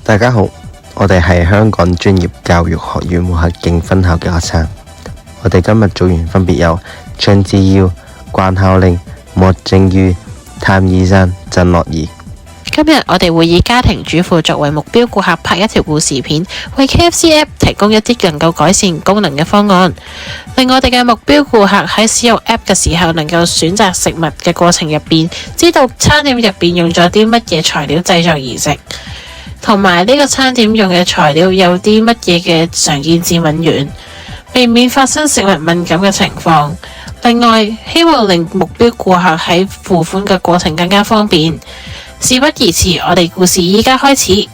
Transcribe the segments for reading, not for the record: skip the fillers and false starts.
大家好，我哋係香港專業教育學院會客徑分校嘅學生。我哋今日組員分別有張之耀、關孝玲、莫正宇、譚以山、曾樂怡。今日我哋會以家庭主婦作為目標顧客，拍一條故事片，為 KFC App 提供一啲能夠改善功能嘅方案，令我哋嘅目標顧客喺使用 App 嘅時候，能夠選擇食物嘅過程入邊，知道餐點入邊用咗啲乜嘢材料製作而食，同埋呢個餐點用嘅材料有啲乜嘢嘅常見致敏源，避免發生食物敏感嘅情況。另外，希望令目標顧客喺付款嘅過程更加方便。事不宜遲，我哋故事依家開始。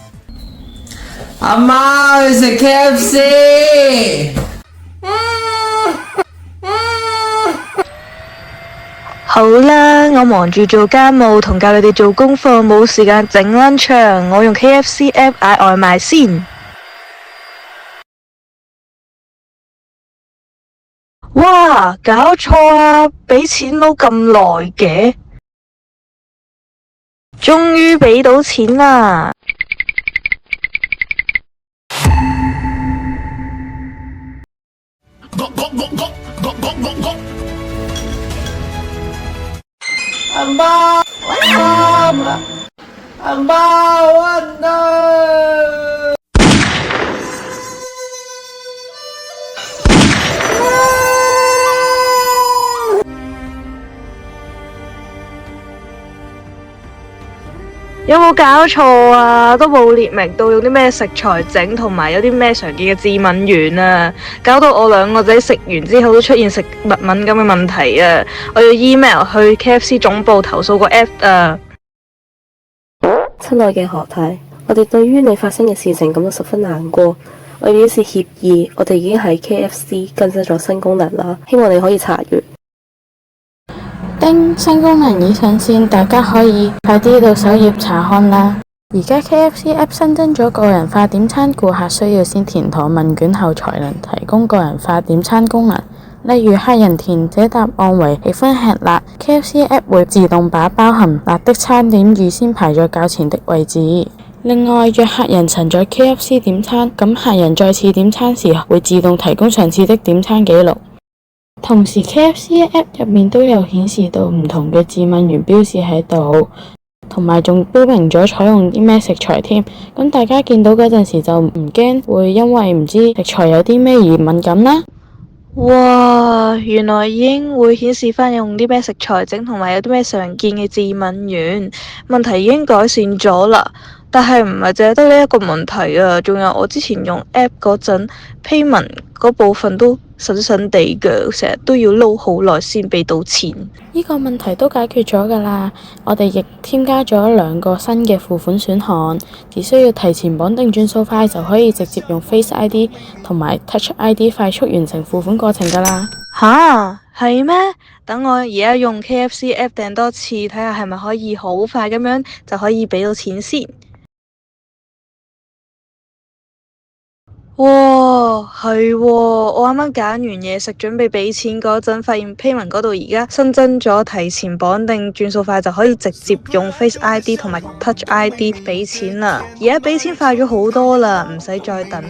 阿媽去食 KFC。好啦，我忙住做家務同教你哋做功課，冇時間整 lunch，我用 KFC app 嗌外賣先。哇，搞錯啊！俾錢都咁耐嘅。終於俾到錢啦！阿媽，阿媽，我no！有冇搞錯啊？都冇列明到用啲咩食材整，同埋有啲咩常見嘅致敏源啊！搞到我兩個仔食完之後都出現食物敏感嘅問題啊！我要 email 去 KFC 總部投訴個 app 啊！親愛嘅何太，我哋對於你發生嘅事情感到十分難過，我表示歉意。我哋已經喺 KFC 更新咗新功能啦，希望你可以查閱。新功能已上線，大家可以快啲到首頁查看啦。而家 KFC App 新增咗個人化點餐，顧客需要先填妥問卷後才能提供個人化點餐功能。例如客人填寫答案為喜歡吃辣，KFC App 會自動把包含辣的餐點預先排在較前的位置。另外，若客人曾在 KFC 點餐，咁客人再次點餐時會自動提供上次的點餐記錄。同時 KFC App 入面都有顯示到唔同嘅致敏源標示喺度，同埋仲標明咗採用啲咩食材添。咁大家見到嗰陣時就唔驚會因為唔知食材有啲咩而敏感啦。哇，原來已經會顯示翻用啲咩食材整，同埋有啲咩常見嘅致敏源。問題已經改善咗啦，但係唔係淨係得呢一個問題啊，仲有我之前用 app 嗰陣 payment 嗰部分都神神地嘅，成日都要撈好耐先俾到錢。呢個問題都解決咗㗎啦，我哋亦添加咗2個新嘅付款選項，只需要提前綁定轉數快就可以直接用 Face ID 同埋 Touch ID 快速完成付款過程㗎啦。吓？係咩？等我而家用 KFC app 訂多次，睇下係咪可以好快咁樣就可以俾到錢先。哇，係喎，我啱啱揀完嘢食，準備俾錢嗰陣，發現 payment 嗰度而家新增咗提前綁定轉數快就可以直接用 Face ID 同埋 Touch ID 俾錢啦。而家俾錢快咗好多啦，唔使再等。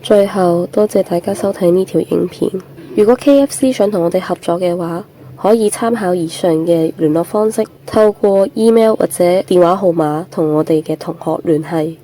最後，多謝大家收睇呢條影片。如果 KFC 想同我哋合作嘅話，可以參考以上嘅聯絡方式，透過 email 或者電話號碼同我哋嘅同學聯繫。